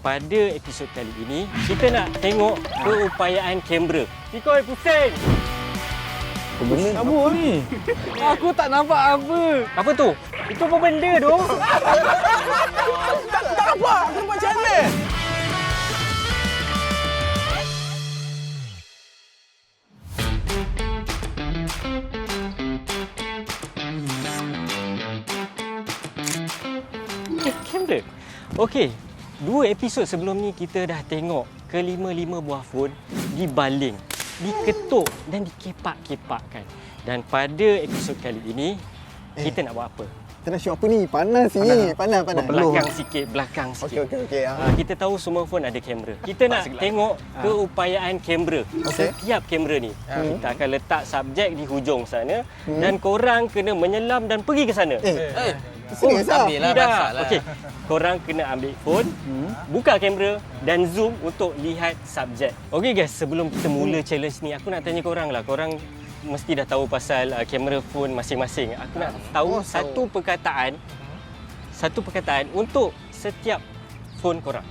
Pada episod kali ini, kita nak tengok keupayaan kamera. Cikoi pusing! Apa ni? Aku tak nampak apa. Apa tu? Itu apa benda tu? Tak nampak. Aku nampak macam mana? Kamera. Okey. 2 episod sebelum ni kita dah tengok kelima-lima buah phone dibaling, diketuk dan dikepak-kepakkan. Dan pada episod kali ini, kita nak buat apa? Kita nak show apa ni? Panas ni. Panas. Belakang sikit. Okey. Kita tahu semua phone ada kamera. Kita nak tengok keupayaan kamera. Setiap kamera ni. Kita akan letak subjek di hujung sana dan korang kena menyelam dan pergi ke sana. Serius lah? ambil lah Tidak. masalah. Okey. Korang kena ambil phone, buka kamera dan zoom untuk lihat subjek. Okey guys, sebelum kita mula challenge ni, aku nak tanya korang lah. Korang mesti dah tahu pasal kamera phone masing-masing. Aku nak tahu satu perkataan untuk setiap phone korang.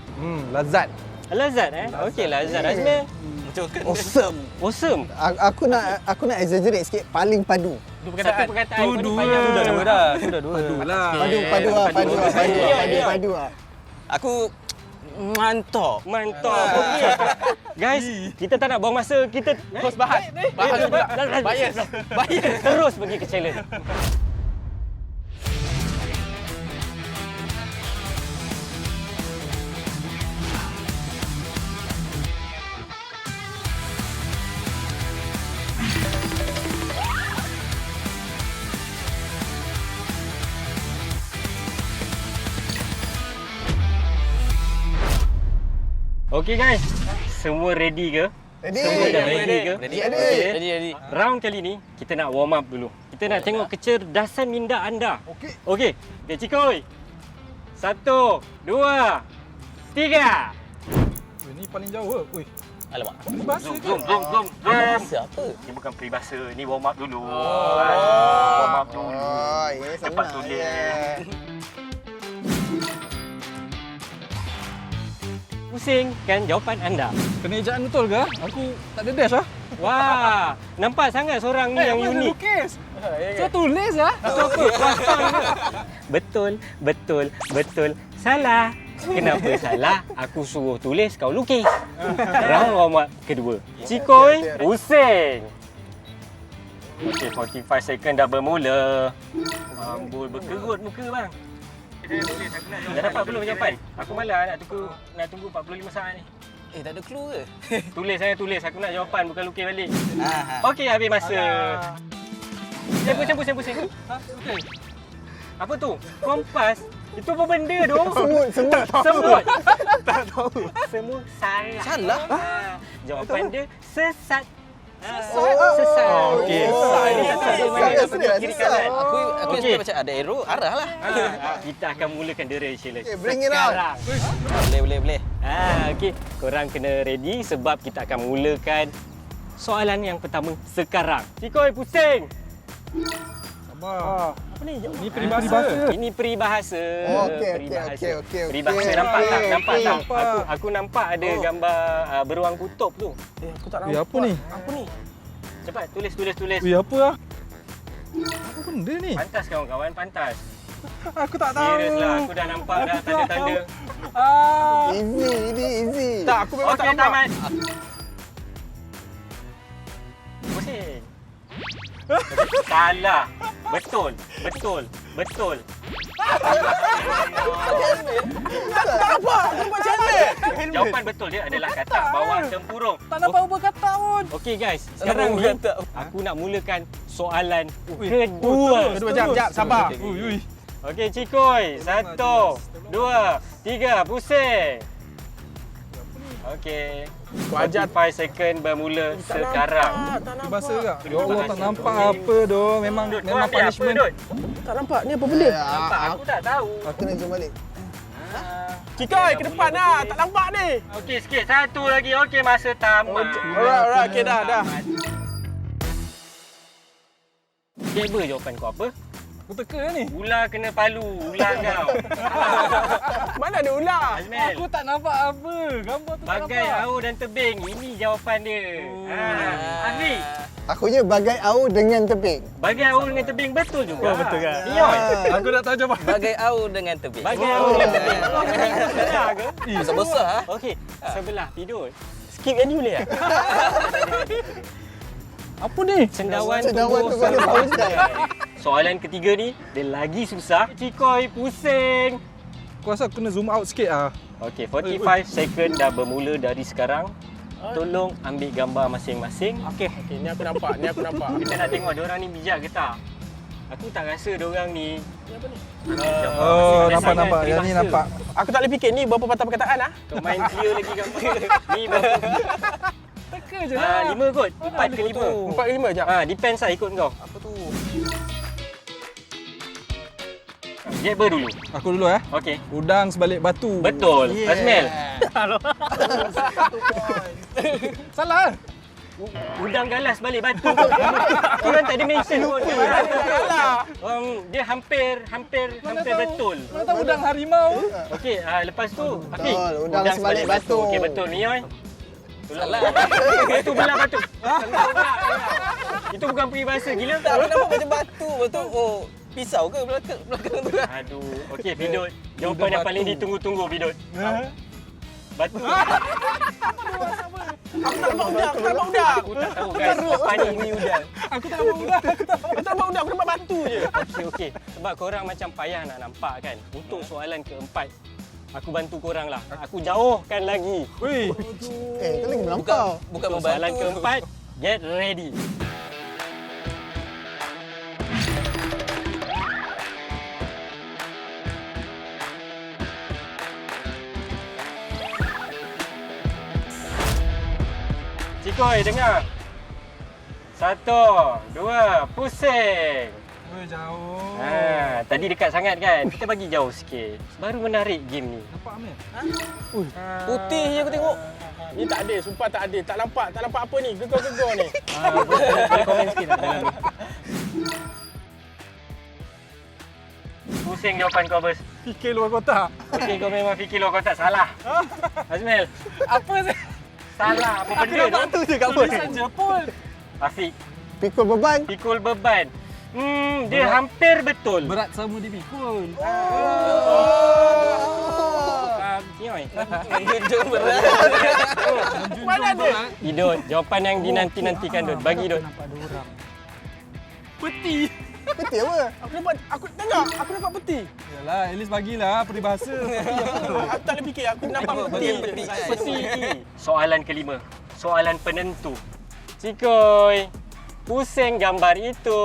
Lazat. Lazat Okey, Lazat. Azmi, awesome. Aku nak exaggerate sikit. Paling padu. Satu perkataan kau ni panjang. Sudah dua. Padu lah. Aku mantap. Okey. Guys, kita tak nak buang masa. Kita Hos bahas pula. Bias. terus pergi ke challenge. Okey guys, semua ready ke? Ready. Semua dah ready ke? Ready. Round kali ni, kita nak warm up dulu. Kita nak tengok kecerdasan minda anda. Okey, Cikoi. 1, 2, 3. Ini paling jauh ke? Ui. Alamak. Zoom. Siapa? Ni bukan peribahasa, ni warm up dulu. Warm up dulu. Ini Cepat senang. tulis. Pusing kan jawapan anda? Kena ejaan betul ke? Aku tak ada dash lah. Wah, nampak sangat seorang ni yang unik. Lukis. Saya tulis lah. Itu apa? Kuasang ke? Betul. Salah. Kenapa salah? Aku suruh tulis, kau lukis. Round warm up kedua. Cikoi, pusing. Okey, 45 second dah bermula. Ambul berkerut muka bang. Dah dapat belum jawapan? Aku malas nak tunggu 45 saat ni. Tak ada clue ke? Tulis. Aku nak jawapan, bukan lukis balik. Okey, habis masa. Pusing. Okey. Apa tu? Kompas. Itu apa benda tu? Semut. Tak tahu. Semua salah. Salah? Jawapan dia sesat. Sesat. Okey. Kiri kanan. Aku Okey. okay. Macam ada arrow, arah lah. Kita akan mulakan the race challenge. Okay, bring it on. Sekarang. Boleh. Okey. Korang kena ready sebab kita akan mulakan soalan yang pertama sekarang. Cikoi, pusing. Sabar. Apa ni? Ni peribahasa. Ini peribahasa. Okey. Peribahasa nampak tak? Aku nampak ada gambar beruang kutub tu. Aku tak Apa ni? Apa ni? Cepat tulis. Ui, apa lah? Apa benda ni? Pantas kawan-kawan, pantas. Aku tak tahu. Serius lah, aku dah nampak dah tanda-tanda. Easy. Tak, aku memang tak Okey, nampak. tamat. Pusing. Salah. Betul. Macam mana? Jawapan betul dia adalah katak bawang tempurung. Tak nampak apa kata pun. Okey guys, sekarang ni aku nak mulakan soalan kedua. Kedua, jap, sabar. Ui. Okey, Cikoi. 1, 2, 3, pusing. Okey. 45 second bermula sekarang. Peribahasa ke? Ya Allah, tak nampak apa doh. Memang punishment. Tak nampak. Ni apa benda? Nampak, aku tak tahu. Aku nak zoom balik. Cikoi, ke depan lah. Tak nampak ni. Okey, sikit. Satu lagi. Okey, masa tamat. Alright. Okay, dah. Kabel jawapan kau apa? Berteka ni. Ular kena palu. Ular kau. Mana ada ular? Azmel. Aku tak nampak apa. Gambar tu tak Bagai nampak. aur dan tebing. Ini jawapan dia. Afiq. Akunya bagai aur dengan tebing. Bagai aur dengan tebing betul juga. Oh, betul kan? Nion. Aku tak tahu jawapan. Bagai aur dengan tebing. Bagai aur dengan tebing. Kau benar ke? Besar-besar ha? Okey, sebelah Pidot. Skip yang ni boleh tak? Apa ni? Cendawan Cendawan tubuh tubuh ada sama. Fauzan. Soalan ketiga ni, dia lagi susah. Cikoi pusing. Aku rasa aku kena zoom out sikit ah. Okey, 45 second dah bermula dari sekarang. Tolong ambil gambar masing-masing. Okey, ni aku nampak, Kita nak tengok diorang ni bijak ke tak. Aku tak rasa diorang ni Oh, nampak. Yang ni nampak. Aku tak boleh fikir ni berapa patah perkataan ah. Kau main clear lagi gambar. Ni berapa? Teka je lah. 5 kot. 4 ke 5. 4 ke 5 jap. Depends lah ikut kau. Apa tu? Get ber dulu. Aku dulu Okey. Udang sebalik batu. Betul. Azmel. Salah. Udang galas balik batu. Korang tak ada mention pun. Dia hampir betul. Kau tahu udang harimau? Okey, lepas tu Afiq. Betul, udang sebalik batu. Okey, betul ni oi. Salah. Itu belah batu. Salah. Itu bukan peribahasa gila. Tak kenapa macam batu betul. Oh, pisau ke belakang tu? Aduh. Okey, Pidot. Jawapan yang paling ditunggu-tunggu, Pidot. Batu. Aku tak nampak udang, aku tak nampak udang. Aku tak tahu guys. Apa ni udang? Aku tak nampak udang. Aku tak nampak udang, aku nampak batu je. Okey. Sebab korang macam payah nak nampak kan. Untuk soalan keempat, aku bantu korang lah. Aku jauhkan lagi. Weh. Itu lagi melampau. Bukan Untuk soalan membantu. keempat, get ready. Cikoi, dengar. 1, 2, pusing. Weh, jauh. Tadi dekat sangat kan? Kita bagi jauh sikit. Baru menarik game ni. Nampak Amir? Putih je aku tengok. Ni tak ada, sumpah tak ada. Tak nampak apa ni. Gegar-gegar ni. Boleh komen sikit tak dalam ni? Pusing jawapan kau, Bos. Fikir luar kotak. Okey, kau memang fikir luar kotak. Salah. Azmel, Apa sih? salah. Apa benda tu? Tu je kat Tulisan je pun. Afiq, Pikul beban. pikul beban. Dia hampir betul. Berat sama dipikul. Nioi. Junjung berat. Mana ada? Idot, jawapan yang dinanti-nantikan, Dot. Bagi, Dot. Nampak ada orang. Peti. Betul apa? Aku nampak peti. Yalah, at least bagilah peribahasa. Aku tak boleh fikir, aku nampak peti je. Peti. Soalan kelima. Soalan penentu. Cikoi, pusing gambar itu.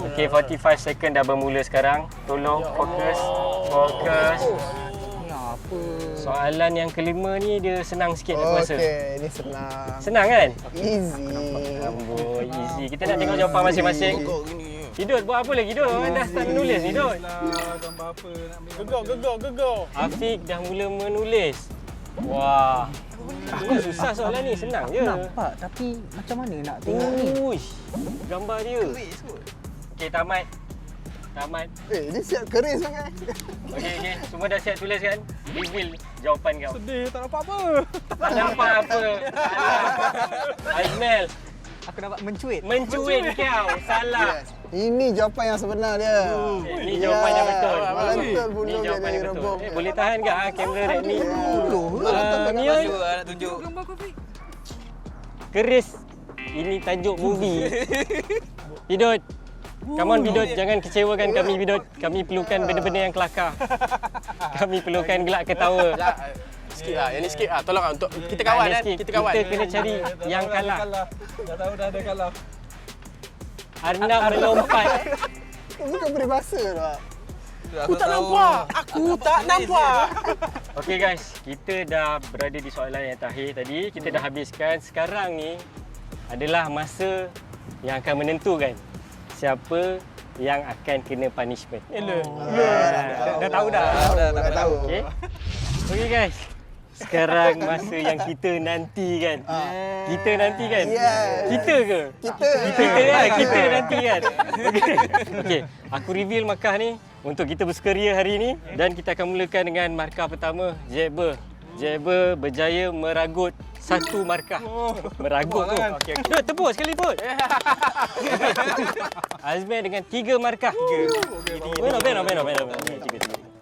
Okey, 45 second dah bermula sekarang. Tolong fokus. Fokus. Apa? Soalan yang kelima ni dia senang sikit aku rasa. Okey, ni senang. Senang kan? Easy. Amboi, easy. Kita nak tengok jawapan masing-masing. Idot, buat apa lagi, Dot? Orang dah start menulis ni, Dot. Gambar apa nak ambil? Gegar. Afiq dah mula menulis. Wah. Ini susah soalan ni, senang je. Nampak tapi macam mana nak tengok ni? Uish, gambar dia. Okey, tamat. Ni siap keris sangat. Okey. Semua dah siap tulis kan? Reveal jawapan kau. Sedih, tak nampak apa. Tak nampak apa. Salah. Azmel, Aku dapat mencuit. mencuit kau. Salah. Ini jawapan yang sebenar dia. Ini jawapan yang betul. Melentur Ini bulu dia jawapan dari yang betul. rebung. Boleh tahan ke kamera Redmi? Nion, Nak tunjuk. Gambar kopi. keris. Ini tajuk movie. Bidot. Come on Bidot, jangan kecewakan kami Bidot. Kami perlukan benda-benda yang kelakar. Kami perlukan gelak ketawa. Sikit lah, yang ni sikit lah. Tolong lah untuk kita kawan kan. Sikit. Kita kawan. Kita kena cari yang kalah. Dah tahu dah ada kalah. Arnab melompat. Bukan peribahasa tak? Aku tak nampak. Okey guys, kita dah berada di soalan yang terakhir tadi. Kita dah habiskan. Sekarang ni adalah masa yang akan menentukan siapa yang akan kena punishment. Elok. Dah tahu dah. Dah tahu. Okey. Okey guys. Sekarang masa yang kita nanti kan. Kita nanti kan? Yes. Kita ke? Kita. Kita nanti kan. Okey, aku reveal markah ni untuk kita bersukaria hari ini dan kita akan mulakan dengan markah pertama, Jebber. Jebber berjaya meragut 1 markah. Meragut tu. Okey. Tepuk sekali pun. Azmi dengan 3 markah. 3. Benar.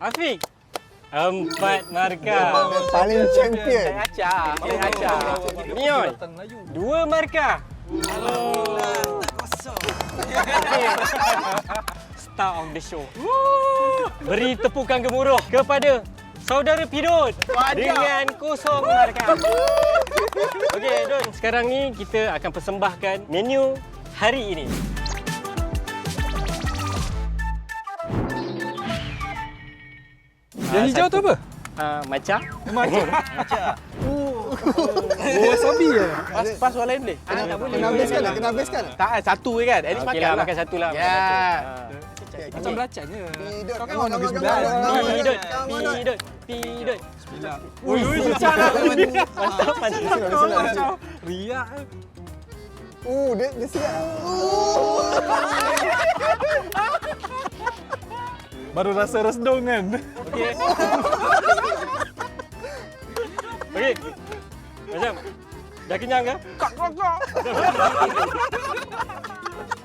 Afiq 4 markah. Paling champion. Acah. Nion 2 markah. Okay. Star of the show. Beri tepukan gemuruh kepada saudara Pidot dengan 0 markah. Okey, Don. Sekarang ni kita akan persembahkan menu hari ini. Yang hijau tu apa? Macam Wasabi ke? Pas soalan lain boleh? Kena habiskan. Tak, satu je kan? At least okey makan lah, lah. makan satu lah. Ya. Macam belacan je. Pidot. Kau kan Come on, orang come on, Pidot. come on, come on. Pidot. Bismillah. Ui, pecah lah. Mantap. Riak. Dia siap. Baru rasa resdung kan? Okey. Okey. Macam dah kenyang ke? Kak.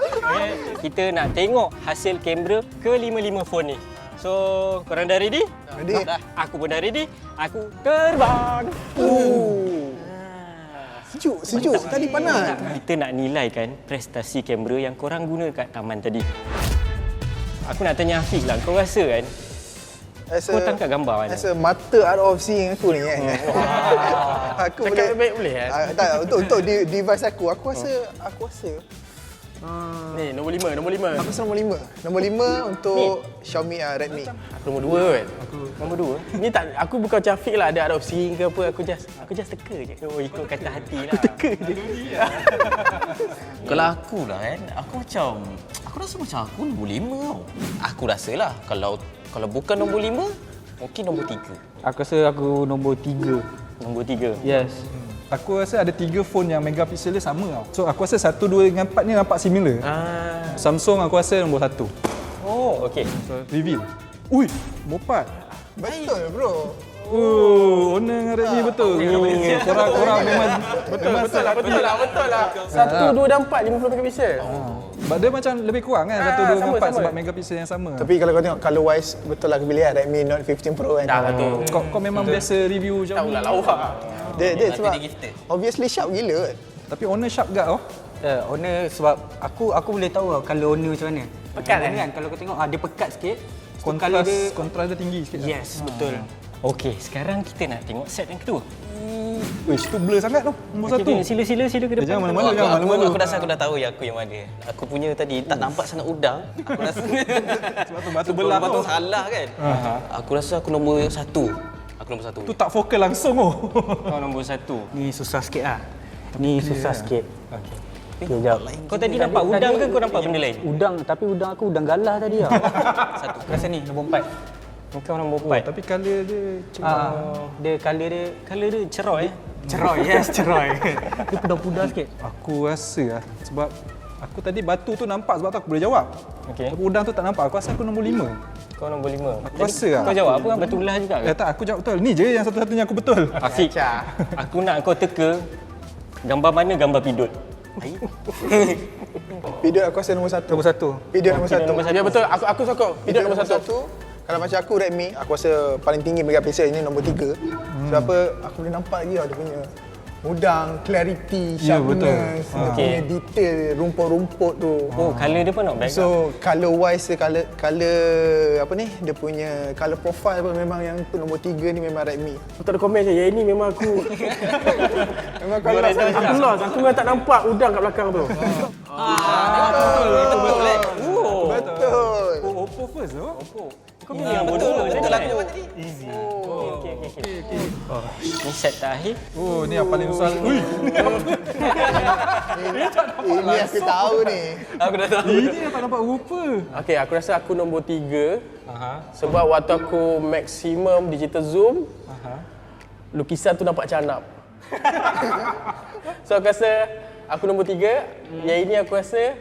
Okay, kita nak tengok hasil kamera ke-55 phone ni. So, korang dah ready? Ready. Dah. Aku pun dah ready. Aku terbang. Sejuk. Tadi panas. Kita nak nilaikan prestasi kamera yang korang guna kat taman tadi. Aku nak tanya Hafiz lah, kau rasa kan kau tangkap gambar mana? Rasa mata out of seeing aku ni kan. Aku Cakap baik boleh kan? Tak, untuk device aku rasa Ni, nombor 5. aku rasa nombor 5. Nombor 5 untuk Xiaomi Redmi. Aku nombor 2 kan? Nombor 2? Ni tak, aku bukan macam Afiq lah, ada out of seeing ke apa, aku just teka je. Oh, ikut kata hati lah. Kalau aku lah kan, aku rasa macam aku nombor 5 tau. Aku rasa lah kalau bukan nombor 5, mungkin nombor 3. Aku rasa aku nombor 3. Nombor 3. Yes. Aku rasa ada 3 phone yang megapiksel dia sama tau. So aku rasa 1, 2 dengan 4 ni nampak similar. Samsung aku rasa nombor 1. Oh, okey. So reveal. Ui, nombor 4. Betul bro. Owner dengan Redmi betul. Korang memang Betul lah. 1, 2 dan 4, 50 megapiksel. Sebab dia macam lebih kurang kan 1, 2 dengan sama, 4 sama. sebab megapiksel yang sama. Tapi kalau kau tengok color wise betul lah aku pilih Redmi Note 15 Pro kan. Dah lah tu. Kau memang biasa review Tahu Xiaomi. lah lawak. Dia sebab dia gifted. obviously sharp gila kan. Tapi owner sharp gak oh. Owner sebab aku boleh tahu tau kalau owner macam mana. Pekat, Owner kan kalau kau tengok dia pekat sikit. Colour Kontras dia tinggi sikit. Yes, betul. Okey, sekarang kita nak tengok set yang kedua. Wish tu blur sangat tu. Nombor 1. Okey, sila ke depan. Jangan malu-malu. Aku rasa aku dah tahu yang aku yang mana. Aku punya tadi tak nampak sangat udang. Aku rasa Sebab tu batu belah batu tu. salah kan. Aku rasa aku nombor 1. Aku nombor 1. Tu tak fokus langsung oh. Kau nombor 1. Ni susah sikit lah. Ni susah sikit. Okey. Sekejap. Kau tadi nampak udang ke kau nampak benda lain? Udang, tapi udang aku udang galah tadi lah. Satu. Rasa ni nombor 4. Kau nombor 4. Tapi colour dia Dia colour dia Color dia ceroy ceroy. Yes, ceroy. Dia pudar-pudar sikit. aku rasa lah sebab aku tadi batu tu nampak sebab tu aku boleh jawab. Okey. Tapi udang tu tak nampak. Aku rasa aku nombor 5. Kau nombor 5. Aku rasa lah. Kau jawab apa? Betulah juga ke? Tak, aku jawab betul. Ni je yang satu-satunya aku betul. Afiq, aku nak kau teka gambar mana gambar Pidot. Pidot aku rasa nombor 1. Nombor 1. Pidot nombor 1. nombor Ya betul, aku sokong. Pidot nombor 1. Kalau macam aku Redmi, aku rasa paling tinggi megapiksel ini nombor 3. Sebab apa? Aku boleh nampak lagi dia punya udang, clarity, Ya, betul. sharpness, dia punya detail, rumput-rumput tu. Oh, color dia pun not bad. So color wise, color apa ni? Dia punya color profile pun memang yang tu nombor 3 ni memang Redmi. Aku tak ada komen je, yang ini memang aku Memang kalau nak aku lost, aku memang tak nampak udang kat belakang tu. betul. Oh, Oppo first tu. Kau pilih yang bodoh. Betul lah. Easy. Okey. Ni set terakhir. Oh, ni yang paling susah. Ui. Ini aku tahu ni. Aku dah tahu. Ini yang tak nampak rupa. Okey, aku rasa aku nombor 3. Sebab waktu aku maksimum digital zoom, lukisan tu nampak macam anak. So aku rasa aku nombor 3. Yang ini aku rasa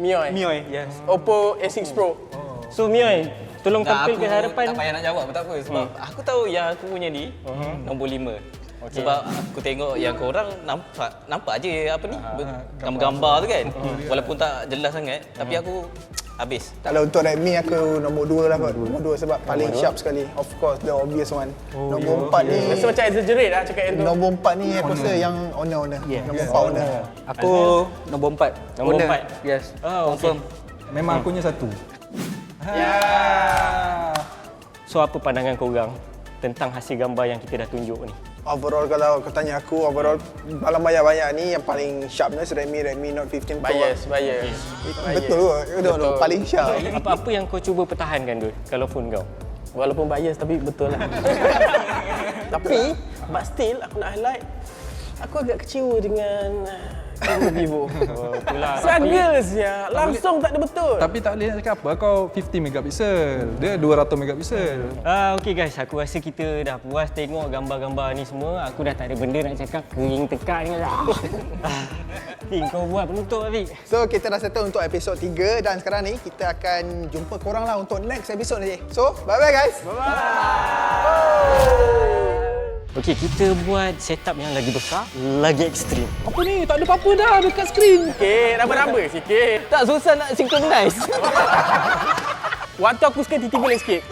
Mioy. Yes. Oppo A6 Pro. So Mioy, tolong Tak, tampilkan aku harapan. tak payah nak jawab pun tak apa sebab aku tahu yang aku punya ni nombor 5. Sebab aku tengok yang korang nampak je apa ni gambar-gambar tu kan. Walaupun tak jelas sangat tapi aku habis. Kalau untuk Redmi aku nombor 2 lah kot. Nombor 2 sebab paling sharp sekali. Of course, the obvious one. Nombor 4 ni, Rasa macam exaggerate lah cakap yang tu. nombor 4 ni aku rasa yang owner. Nombor 4 owner. Aku nombor 4. Nombor 4. Yes. Confirm. Memang akunya 1. So apa pandangan korang tentang hasil gambar yang kita dah tunjuk ni? Overall kalau kau tanya aku, overall dalam banyak-banyak ni yang paling sharpness Redmi Note 15 Pro. Bias. Betul ke? Betul. Paling sharp. Apa-apa yang kau cuba pertahankan Dul kalau phone kau? Walaupun bias tapi betul lah. Tapi, but still aku nak highlight, aku agak kecewa dengan kamera Vivo. Oh, itulah. Struggles ya, langsung tak ada betul. Tapi tak boleh nak cakap apa, kau 50 megapiksel. Dia 200 megapiksel. Okey guys, aku rasa kita dah puas tengok gambar-gambar ni semua. Aku dah tak ada benda nak cakap, kering tekak dengan Fik, kau buat penutup Fik. So kita dah settle untuk episod 3 dan sekarang ni kita akan jumpa korang lah untuk next episode ni. So, bye-bye guys. Okey, kita buat setup yang lagi besar, lagi ekstrim. Apa ni? Tak ada apa-apa dah dekat skrin. Sikit, raba-raba sikit. Tak susah nak synchronize. Waktu aku suka tiba-tiba sikit.